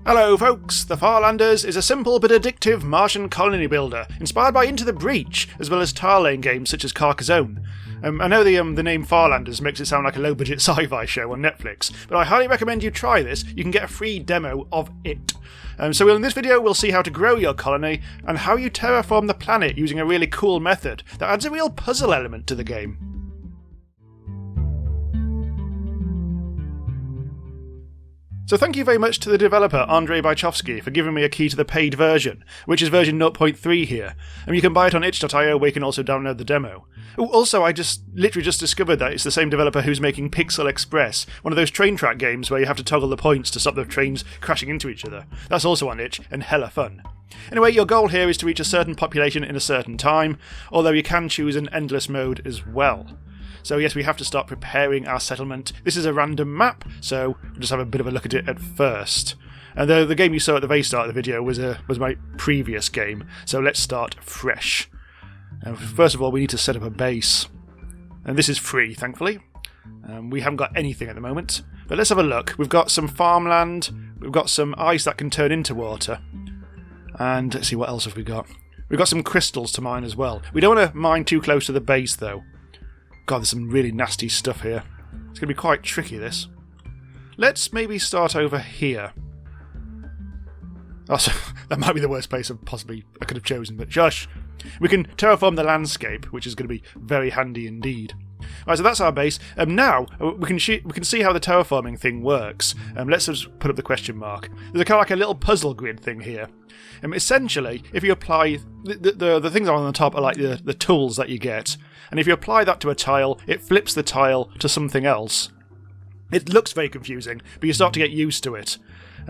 Hello folks, the Farlanders is a simple but addictive Martian colony builder, inspired by Into the Breach, as well as tile-laying games such as Carcassonne. I know the name Farlanders makes it sound like a low-budget sci-fi show on Netflix, but I highly recommend you try this. You can get a free demo of it. So in this video we'll see how to grow your colony, and how you terraform the planet using a really cool method that adds a real puzzle element to the game. So thank you very much to the developer Andriy Bychkovskyi for giving me a key to the paid version, which is version 0.3 here, and you can buy it on itch.io where you can also download the demo. Also, I literally just discovered that it's the same developer who's making Pixel Express, one of those train track games where you have to toggle the points to stop the trains crashing into each other. That's also on itch, and hella fun. Anyway, your goal here is to reach a certain population in a certain time, although you can choose an endless mode as well. So yes, we have to start preparing our settlement. This is a random map, so we'll just have a bit of a look at it at first. And the game you saw at the very start of the video was my previous game, so let's start fresh. And first of all, we need to set up a base. And this is free, thankfully. We haven't got anything at the moment, but let's have a look. We've got some farmland, we've got some ice that can turn into water. And let's see, what else have we got? We've got some crystals to mine as well. We don't want to mine too close to the base, though. God, there's some really nasty stuff here. It's going to be quite tricky, this. Let's maybe start over here. Oh, so that might be the worst place I could have chosen, but shush. We can terraform the landscape, which is going to be very handy indeed. Right, so that's our base. Now, we can see how the terraforming thing works. Let's just put up the question mark. There's kind of like a little puzzle grid thing here. Essentially, if you apply... The things on the top are like the tools that you get. And if you apply that to a tile, it flips the tile to something else. It looks very confusing, but you start to get used to it.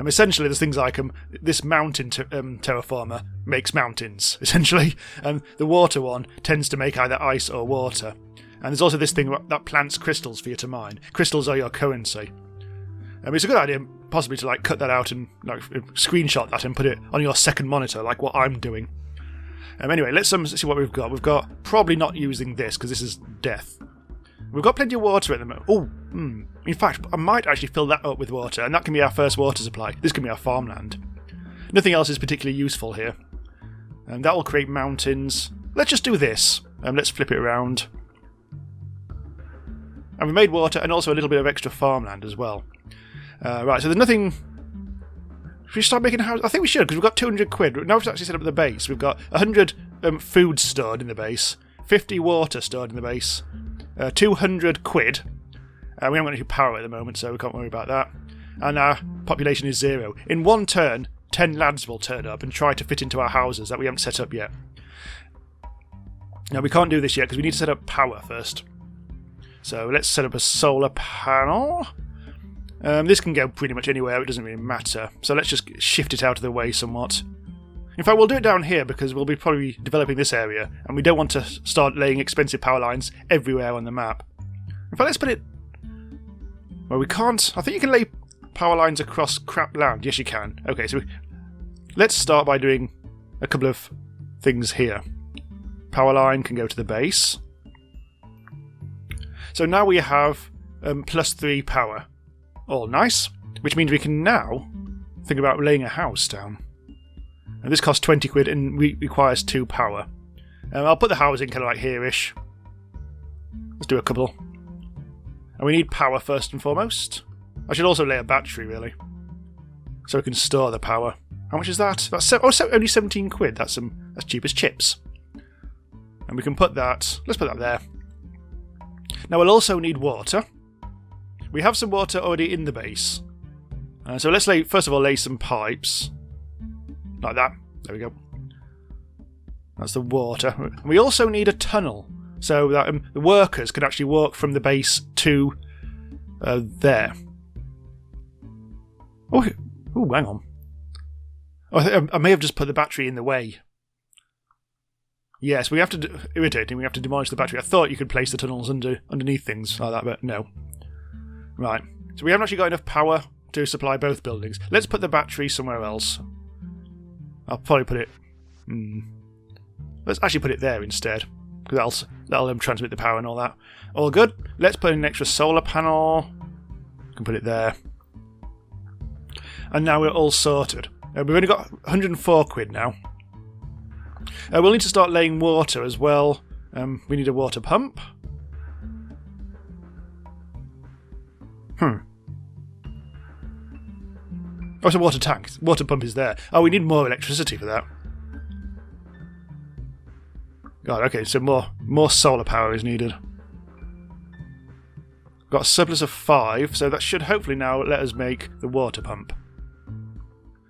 Essentially, there's things like this mountain terraformer makes mountains, essentially. And the water one tends to make either ice or water. And there's also this thing that plants crystals for you to mine. Crystals are your currency. It's a good idea, possibly, to cut that out and screenshot that and put it on your second monitor, like what I'm doing. Anyway, let's see what we've got. We've got probably not using this because this is death. We've got plenty of water at the moment. In fact, I might actually fill that up with water, and that can be our first water supply. This can be our farmland. Nothing else is particularly useful here. And that will create mountains. Let's just do this. Let's flip it around. And we made water and also a little bit of extra farmland as well. Right, so there's nothing... Should we start making a house? I think we should, because we've got 200 quid. Now we've actually set up the base. We've got 100 food stored in the base, 50 water stored in the base, 200 quid. We haven't got any power at the moment, so we can't worry about that. And our population is 0. In one turn, 10 lads will turn up and try to fit into our houses that we haven't set up yet. Now we can't do this yet, because we need to set up power first. So let's set up a solar panel. This can go pretty much anywhere, it doesn't really matter. So let's just shift it out of the way somewhat. In fact, we'll do it down here because we'll be probably developing this area, and we don't want to start laying expensive power lines everywhere on the map. In fact, let's put it... Well, we can't... I think you can lay power lines across crap land. Yes, you can. Okay, so let's start by doing a couple of things here. Power line can go to the base. So now we have +3 power. All nice. Which means we can now think about laying a house down. And this costs 20 quid and requires 2 power. I'll put the housing kind of like here-ish. Let's do a couple. And we need power first and foremost. I should also lay a battery, really. So we can store the power. How much is that? That's only 17 quid. That's cheap as chips. And we can put that... Let's put that there. Now we'll also need water. We have some water already in the base. So let's first of all lay some pipes. Like that. There we go. That's the water. We also need a tunnel. So that the workers can actually walk from the base to there. Oh, hang on. Oh, I may have just put the battery in the way. Yes, we have to... Irritating, we have to demolish the battery. I thought you could place the tunnels underneath things like that, but no. Right, so we haven't actually got enough power to supply both buildings. Let's put the battery somewhere else. I'll probably put it... Let's actually put it there instead, because that'll transmit the power and all that. All good. Let's put in an extra solar panel. We can put it there. and now we're all sorted. We've only got 104 quid now. We'll need to start laying water as well. We need a water pump. Oh, it's a water tank. Water pump is there. Oh, we need more electricity for that. God, okay, so more solar power is needed. Got a surplus of 5, so that should hopefully now let us make the water pump.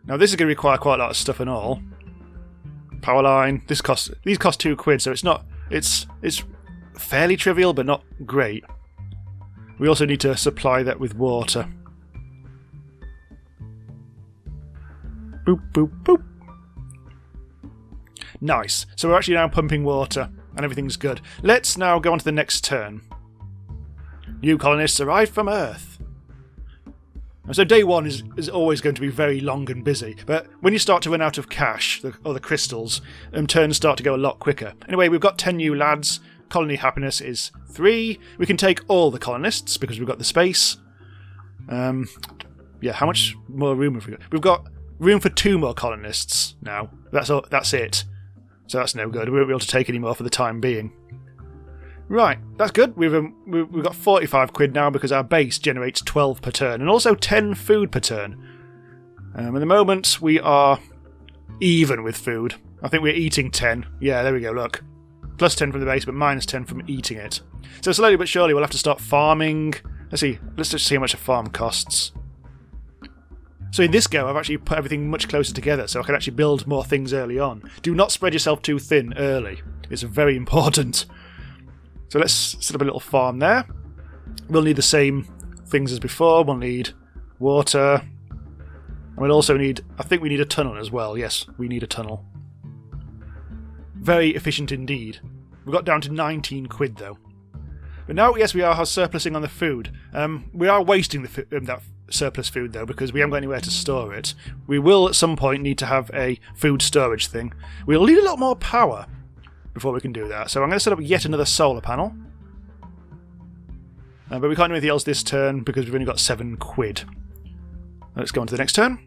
Now this is going to require quite a lot of stuff and all. Power line. These cost 2 quid, so it's fairly trivial, but not great. We also need to supply that with water. Boop, boop, boop. Nice. So we're actually now pumping water, and everything's good. Let's now go on to the next turn. New colonists arrived from Earth. So day 1 is always going to be very long and busy, but when you start to run out of cash, or the crystals, turns start to go a lot quicker. Anyway, we've got 10 new lads. Colony happiness is 3. We can take all the colonists because we've got the space. Yeah, how much more room have we got? We've got room for 2 more colonists now. That's it. So that's no good. We won't be able to take any more for the time being. Right, that's good. We've got 45 quid now because our base generates 12 per turn and also 10 food per turn. At the moment, we are even with food. I think we're eating 10. Yeah, there we go, look. Plus 10 from the base, but minus 10 from eating it. So slowly but surely we'll have to start farming. Let's just see how much a farm costs. So in this go, I've actually put everything much closer together so I can actually build more things early on. Do not spread yourself too thin early. It's very important. So let's set up a little farm there. We'll need the same things as before. We'll need water. And we'll also need... I think we need a tunnel as well. Yes, we need a tunnel. Very efficient indeed. We got down to 19 quid though. But now, yes, we are surplusing on the food. We are wasting that surplus food though because we haven't got anywhere to store it. We will at some point need to have a food storage thing. We'll need a lot more power before we can do that. So I'm going to set up yet another solar panel. But we can't do anything else this turn because we've only got 7 quid. Let's go on to the next turn.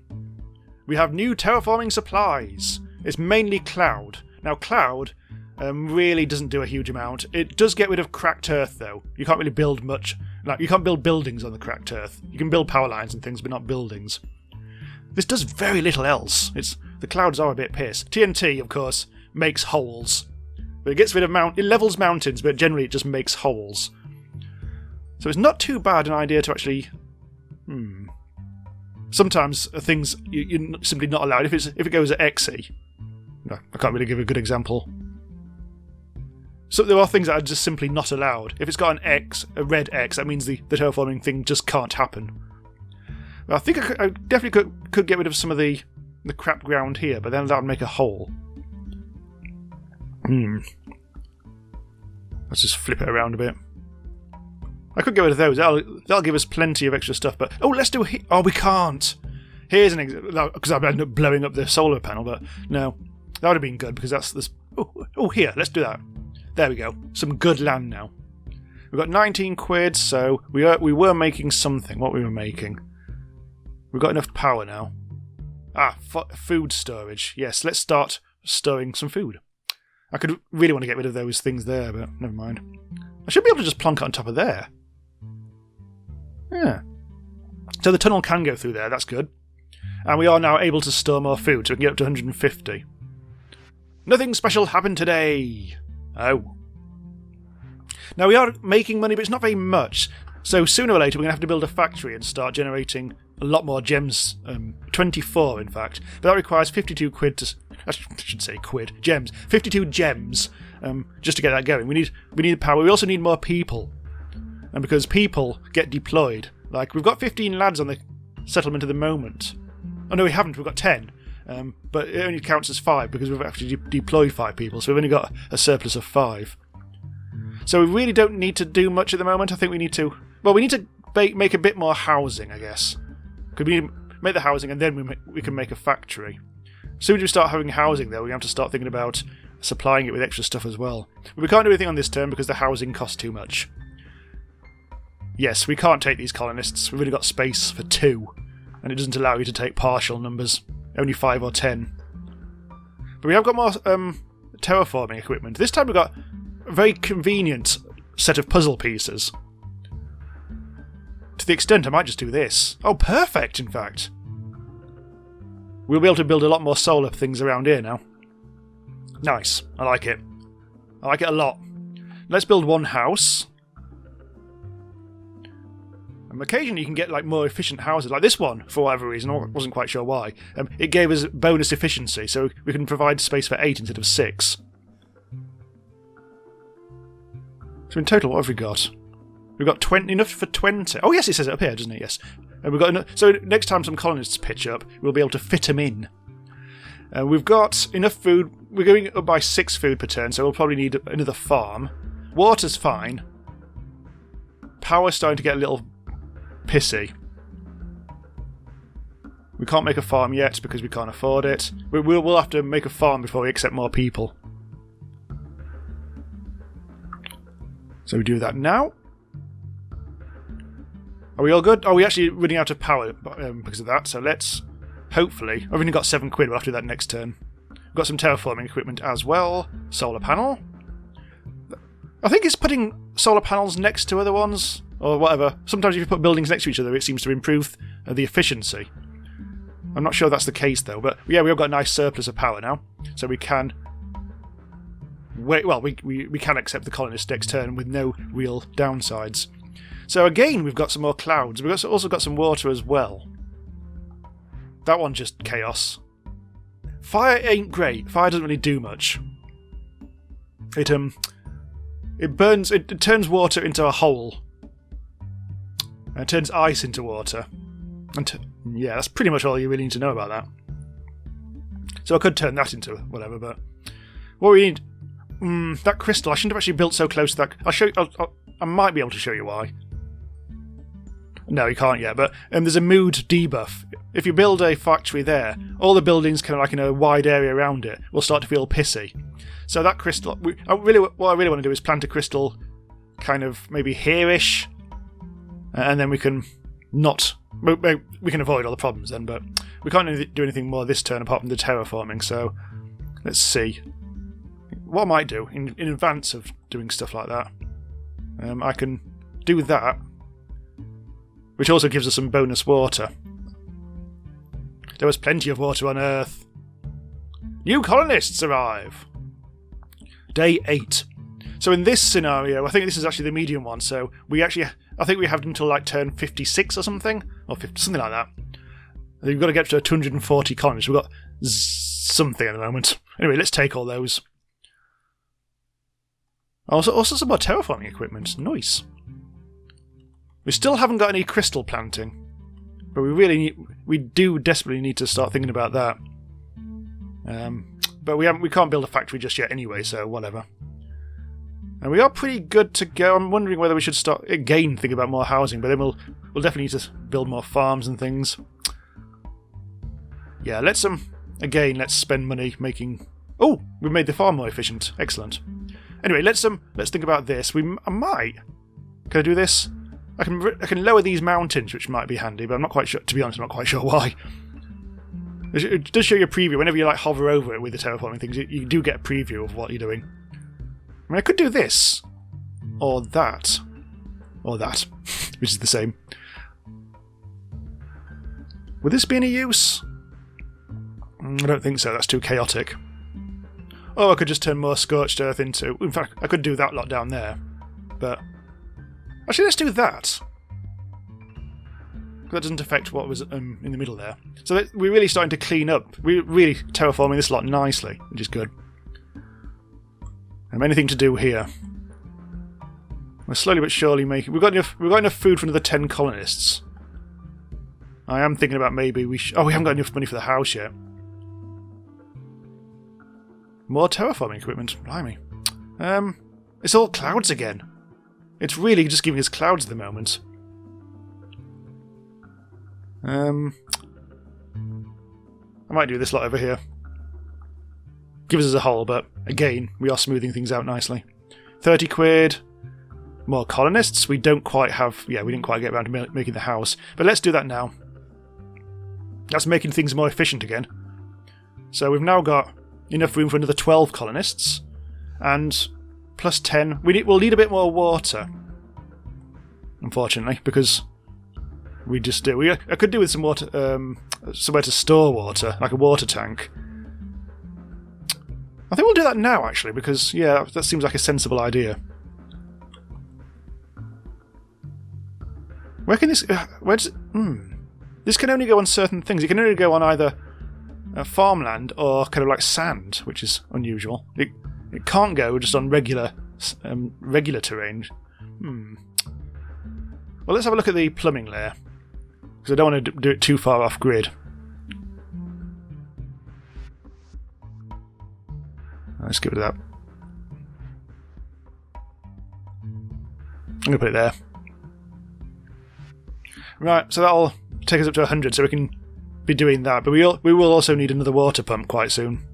We have new terraforming supplies. It's mainly cloud. Now cloud really doesn't do a huge amount. It does get rid of cracked earth though. You can't really build much. Like you can't build buildings on the cracked earth. You can build power lines and things, but not buildings. This does very little else. The clouds are a bit piss. TNT, of course, makes holes. But it gets rid of it levels mountains, but generally it just makes holes. So it's not too bad an idea to actually... Sometimes things you're simply not allowed. If it goes at XE... No, I can't really give a good example. So there are things that are just simply not allowed. If it's got an X, a red X, that means the terraforming thing just can't happen. Well, I think I definitely could get rid of some of the crap ground here, but then that would make a hole. Let's just flip it around a bit. I could get rid of those. That'll give us plenty of extra stuff. But let's do. Oh, we can't. Here's an example because I've ended up blowing up the solar panel. But no, that would have been good because that's this. Oh, here. Let's do that. There we go. Some good land now. We've got 19 quid, so we were making something. What we were making? We've got enough power now. Food storage. Yes, let's start storing some food. I could really want to get rid of those things there, but never mind. I should be able to just plonk it on top of there. Yeah. So the tunnel can go through there, that's good. And we are now able to store more food, so we can get up to 150. Nothing special happened today. Oh. Now we are making money, but it's not very much. So sooner or later we're going to have to build a factory and start generating a lot more gems. 24 in fact. But that requires 52 quid to... I should say quid. Gems. 52 gems just to get that going. We need power. We also need more people. And because people get deployed. Like, we've got 15 lads on the settlement at the moment. Oh no, we haven't. We've got 10. But it only counts as 5 because we've actually deployed 5 people. So we've only got a surplus of 5. So we really don't need to do much at the moment. I think we need to... Well, we need to make a bit more housing, I guess. Because we need to make the housing and then we can make a factory. As soon as we start having housing, though, we have to start thinking about supplying it with extra stuff as well. But we can't do anything on this turn because the housing costs too much. Yes, we can't take these colonists. We've only got space for 2. and it doesn't allow you to take partial numbers, only 5 or 10. But we have got more terraforming equipment. This time we've got a very convenient set of puzzle pieces. To the extent I might just do this. Oh, perfect, in fact. We'll be able to build a lot more solar things around here now. Nice. I like it. I like it a lot. Let's build one house. And occasionally you can get like more efficient houses. Like this one, for whatever reason. I wasn't quite sure why. It gave us bonus efficiency, so we can provide space for 8 instead of 6. So in total, what have we got? We've got 20, enough for 20. Oh yes, it says it up here, doesn't it? Yes. And we've got enough, so next time some colonists pitch up, we'll be able to fit them in. We've got enough food. We're going up by 6 food per turn, so we'll probably need another farm. Water's fine. Power's starting to get a little pissy. We can't make a farm yet because we can't afford it. We'll have to make a farm before we accept more people. So we do that now. Are we all good? Oh, we're actually running out of power because of that, so let's... Hopefully... I've only got 7 quid, we'll have to do that next turn. We've got some terraforming equipment as well. Solar panel. I think it's putting solar panels next to other ones, or whatever. Sometimes if you put buildings next to each other, it seems to improve the efficiency. I'm not sure that's the case, though, but yeah, we've got a nice surplus of power now, so we can... Wait, well, we can accept the colonists next turn with no real downsides. So again, we've got some more clouds. We've also got some water as well. That one's just chaos. Fire ain't great. Fire doesn't really do much. It burns. It turns water into a hole. And it turns ice into water. And yeah, that's pretty much all you really need to know about that. So I could turn that into whatever, but what we need. That crystal. I shouldn't have actually built so close to that. I'll show. I might be able to show you why. No, you can't yet, but there's a mood debuff. If you build a factory there, all the buildings kind of like in a wide area around it will start to feel pissy. So that crystal... what I really want to do is plant a crystal kind of maybe here-ish, and then we can not... We can avoid all the problems then, but we can't do anything more this turn apart from the terraforming, so let's see. What I might do, in advance of doing stuff like that, I can do that, which also gives us some bonus water. There was plenty of water on Earth. New colonists arrive! Day 8. So in this scenario, I think this is actually the medium one, so I think we have until like turn 56 or something, or 50, something like that. We've got to get to 240 colonists. We've got something at the moment. Anyway, let's take all those. Also some more terraforming equipment. Nice. We still haven't got any crystal planting, but we do desperately need to start thinking about that. But we can't build a factory just yet anyway, so whatever. And we are pretty good to go. I'm wondering whether we should start again thinking about more housing, but then we'll definitely need to build more farms and things. Yeah, let's spend money making. Oh, we made the farm more efficient. Excellent. Anyway, let's think about this. I might. Can I do this? I can lower these mountains, which might be handy, but I'm not quite sure. To be honest, I'm not quite sure why. It does show you a preview. Whenever you hover over it with the terraforming things, you do get a preview of what you're doing. I mean, I could do this, or that, which is the same. Would this be any use? I don't think so. That's too chaotic. Oh, I could just turn more scorched earth into... In fact, I could do that lot down there. But... Actually, let's do that. That doesn't affect what was in the middle there. So we're really starting to clean up. We're really terraforming this lot nicely, which is good. Anything to do here? We're slowly but surely making... We've got enough food for another 10 colonists. I am thinking about maybe we should... Oh, we haven't got enough money for the house yet. More terraforming equipment. Blimey. It's all clouds again. It's really just giving us clouds at the moment. I might do this lot over here. Gives us a hole, but again, we are smoothing things out nicely. 30 quid. More colonists. We don't quite have... Yeah, we didn't quite get around to making the house. But let's do that now. That's making things more efficient again. So we've now got enough room for another 12 colonists. And plus 10. We'll need a bit more water. Unfortunately, because we just do. I could do with some water, somewhere to store water, like a water tank. I think we'll do that now, actually, because, yeah, that seems like a sensible idea. Where can this... where does it... This can only go on certain things. It can only go on either farmland or kind of like sand, which is unusual. It can't go just on regular terrain. Well, let's have a look at the plumbing layer, because I don't want to do it too far off grid. Let's get rid of that. I'm going to put it there. Right, so that'll take us up to 100, so we can be doing that. But we will also need another water pump quite soon.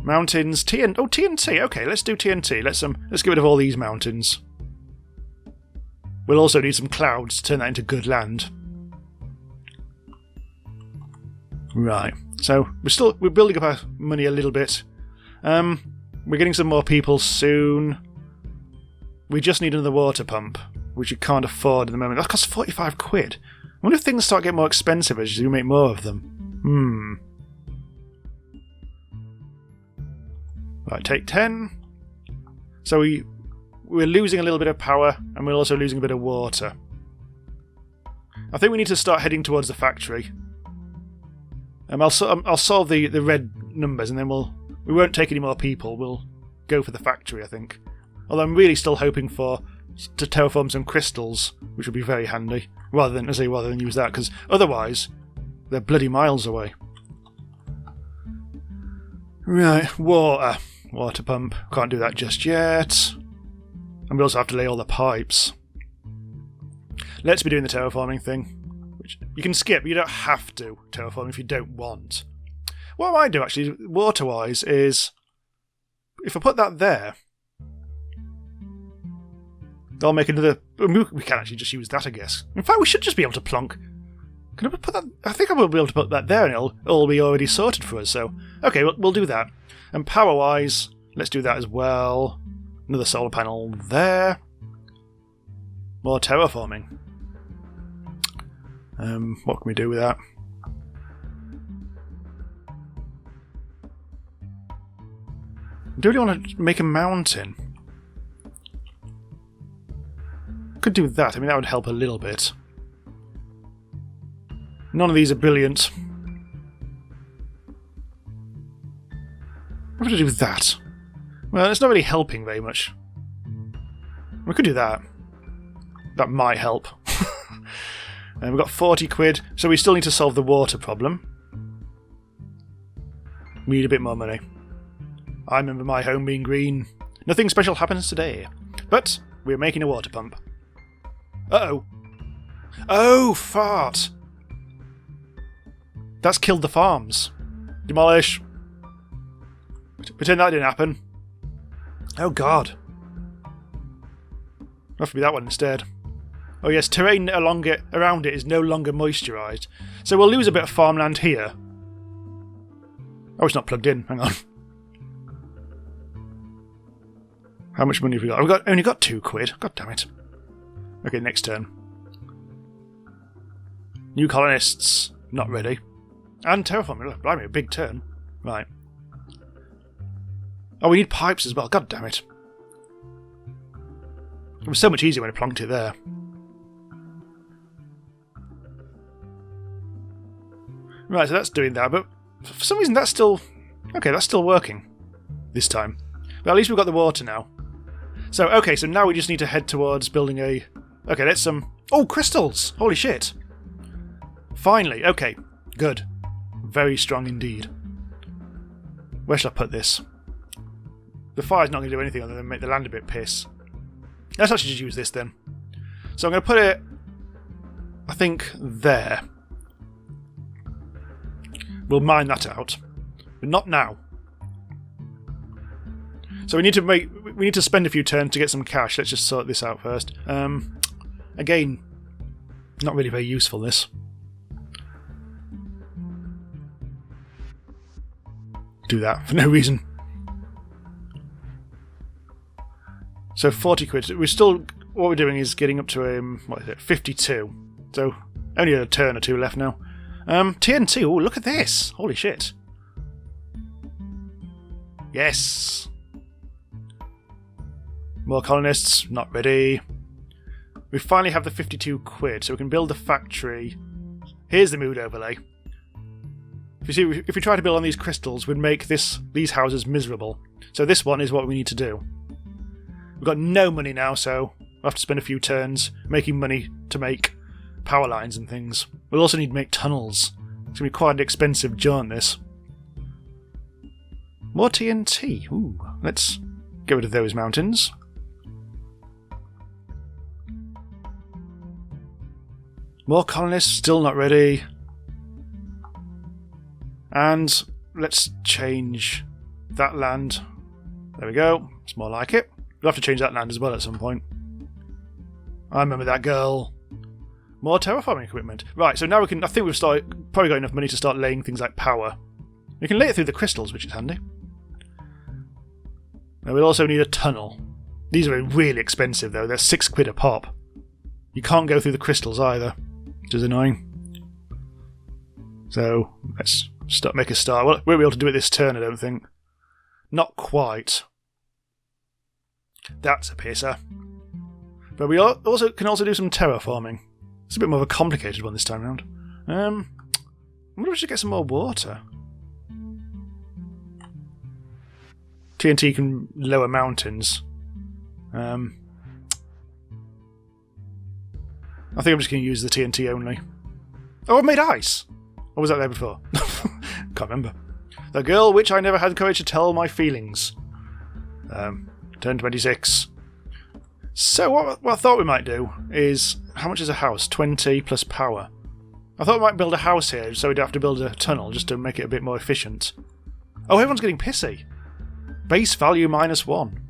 Mountains, TNT. Okay, let's do TNT. Let's get rid of all these mountains. We'll also need some clouds to turn that into good land. Right. So we're building up our money a little bit. We're getting some more people soon. We just need another water pump, which you can't afford at the moment. That costs 45 quid. I wonder if things start getting more expensive as you make more of them. Right, take 10. So we're losing a little bit of power, and we're also losing a bit of water. I think we need to start heading towards the factory. I'll solve the red numbers, and then we won't take any more people. We'll go for the factory, I think. Although I'm really still hoping to terraform some crystals, which would be very handy, rather than use that, because otherwise they're bloody miles away. Right, water pump. Can't do that just yet. And we also have to lay all the pipes. Let's be doing the terraforming thing. Which you can skip, but you don't have to terraform if you don't want. What I might do, actually, water-wise, is... if I put that there... I'll make another... We can actually just use that, I guess. In fact, we should just be able to plonk... Can I put that... I think I will be able to put that there, and it'll all be already sorted for us, so... Okay, we'll do that. And power-wise, let's do that as well. Another solar panel there. More terraforming. What can we do with that? Do we want to make a mountain? Could do that. I mean, that would help a little bit. None of these are brilliant. What do I do with that? Well, it's not really helping very much. We could do that. That might help. And we've got 40 quid, so we still need to solve the water problem. We need a bit more money. I remember my home being green. Nothing special happens today. But we're making a water pump. Uh-oh. Oh, fart. That's killed the farms. Demolish. Pretend that didn't happen. Oh, God. It'll have to be that one instead. Oh, yes, terrain around it is no longer moisturised. So we'll lose a bit of farmland here. Oh, it's not plugged in. Hang on. How much money have we got? We've only got 2 quid. God damn it. Okay, next turn. New colonists. Not ready. And terraforming. Blimey, a big turn. Right. Oh, we need pipes as well. God damn it. It was so much easier when I plonked it there. Right, so that's doing that, but for some reason that's still... Okay, that's still working. This time. But at least we've got the water now. So, okay, so now we just need to head towards building a... Okay, let's Oh, crystals! Holy shit! Finally, okay. Good. Very strong indeed. Where shall I put this? The fire's not going to do anything other than make the land a bit piss. Let's actually just use this then. So I'm going to put it... I think there. We'll mine that out. But not now. So we need to spend a few turns to get some cash. Let's just sort this out first. Again, not really very useful, this. do that for no reason. So 40 quid. We're still... What we're doing is getting up to, 52. So only a turn or two left now. TNT. Oh, look at this. Holy shit. Yes. More colonists. Not ready. We finally have the 52 quid, so we can build the factory. Here's the mood overlay. If we try to build on these crystals, we'd make these houses miserable. So this one is what we need to do. We've got no money now, so we'll have to spend a few turns making money to make power lines and things. We'll also need to make tunnels. It's going to be quite an expensive jaunt, this. More TNT. Ooh, let's get rid of those mountains. More colonists, still not ready. And let's change that land. There we go. It's more like it. We'll have to change that land as well at some point. I remember that girl. More terraforming equipment. Right, so now we can... I think we've probably got enough money to start laying things like power. We can lay it through the crystals, which is handy. And we'll also need a tunnel. These are really expensive, though. They're 6 quid a pop. You can't go through the crystals either, which is annoying. So, let's make a start. Well, we won't be able to do it this turn, I don't think. Not quite. That's a pisser. But we can also do some terraforming. It's a bit more of a complicated one this time around. I wonder if we should get some more water. TNT can lower mountains. I think I'm just going to use the TNT only. Oh, I've made ice! Or was that there before? Can't remember. The girl which I never had the courage to tell my feelings. Turn 26. So what I thought we might do is... How much is a house? 20 plus power. I thought we might build a house here so we'd have to build a tunnel just to make it a bit more efficient. Oh, everyone's getting pissy. Base value -1.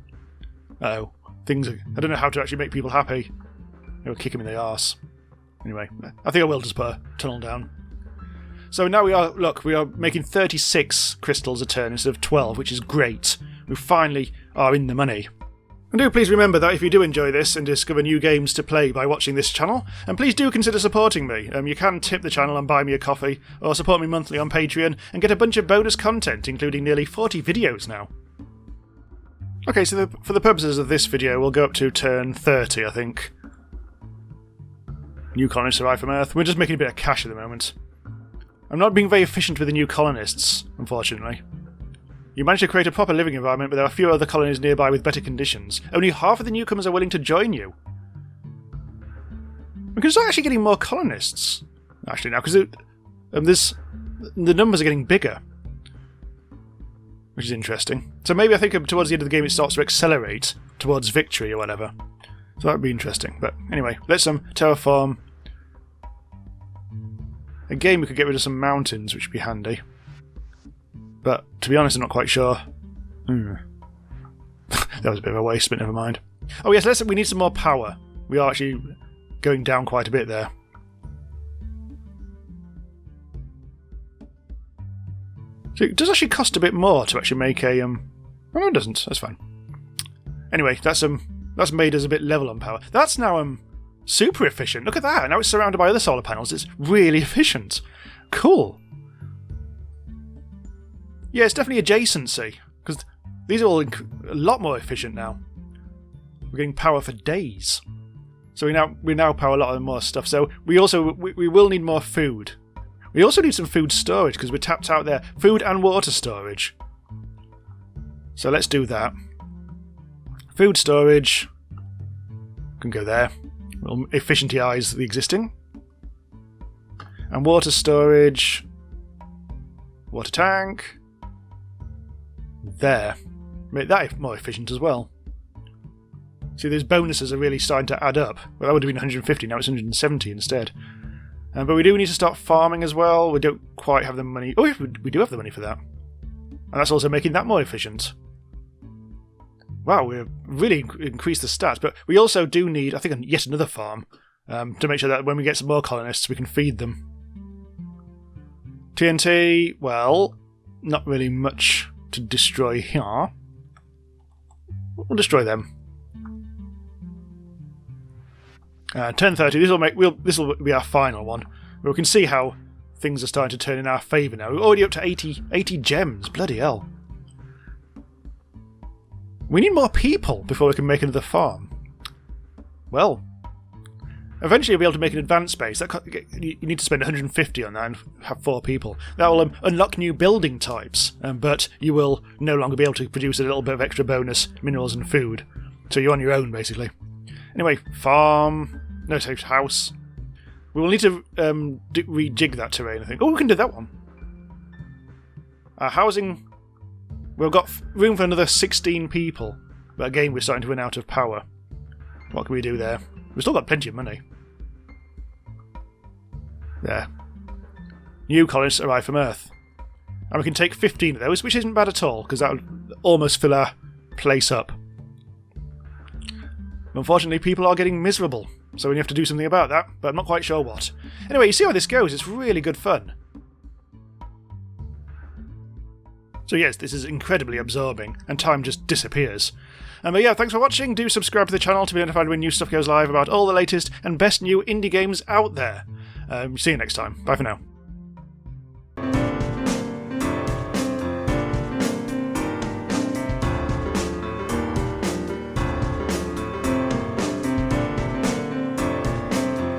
Uh-oh. I don't know how to actually make people happy. It'll kick them in the arse. Anyway, I think I will just put a tunnel down. So now we are making 36 crystals a turn instead of 12, which is great. We finally are in the money. And do please remember that if you do enjoy this and discover new games to play by watching this channel, and please do consider supporting me. You can tip the channel and buy me a coffee, or support me monthly on Patreon and get a bunch of bonus content, including nearly 40 videos now. Okay, so for the purposes of this video, we'll go up to turn 30, I think. New colonists arrive from Earth. We're just making a bit of cash at the moment. I'm not being very efficient with the new colonists, unfortunately. You managed to create a proper living environment, but there are a few other colonies nearby with better conditions. Only half of the newcomers are willing to join you. We can start actually getting more colonists. Actually, now, because the numbers are getting bigger. Which is interesting. So maybe I think towards the end of the game it starts to accelerate towards victory or whatever. So that would be interesting. But anyway, let's terraform. Again, we could get rid of some mountains, which would be handy. But to be honest, I'm not quite sure. That was a bit of a waste, but never mind. Oh yes, we need some more power. We are actually going down quite a bit there. So it does actually cost a bit more to actually make a... Oh, no, it doesn't. That's fine. Anyway, that's made us a bit level on power. That's now super efficient. Look at that. Now it's surrounded by other solar panels. It's really efficient. Cool. Yeah, it's definitely adjacency, because these are all a lot more efficient now. We're getting power for days. So we now power a lot of more stuff. So we will need more food. We also need some food storage, because we're tapped out there. Food and water storage. So let's do that. Food storage can go there. We'll efficientize the existing. And water storage. Water tank. There. Make that more efficient as well. See, those bonuses are really starting to add up. Well, that would have been 150, now it's 170 instead. But we do need to start farming as well. We don't quite have the money. Oh, we do have the money for that. And that's also making that more efficient. Wow, we've really increased the stats. But we also do need, I think, yet another farm to make sure that when we get some more colonists, we can feed them. TNT, well, not really much to destroy here. We'll destroy them. Turn 30. This will be our final one. We can see how things are starting to turn in our favour now. We're already up to 80 gems. Bloody hell. We need more people before we can make another farm. Well, eventually you'll be able to make an advanced base. You need to spend 150 on that and have 4 people. That will unlock new building types, but you will no longer be able to produce a little bit of extra bonus minerals and food. So you're on your own, basically. Anyway, farm... No, say house. We will need to rejig that terrain, I think. Oh, we can do that one. Housing... We've got room for another 16 people. But again, we're starting to run out of power. What can we do there? We've still got plenty of money. There. New colonists arrive from Earth. And we can take 15 of those, which isn't bad at all, because that would almost fill our place up. Unfortunately, people are getting miserable, so we have to do something about that, but I'm not quite sure what. Anyway, you see how this goes. It's really good fun. So yes, this is incredibly absorbing, and time just disappears. But yeah, thanks for watching. Do subscribe to the channel to be notified when new stuff goes live about all the latest and best new indie games out there. See you next time. Bye for now.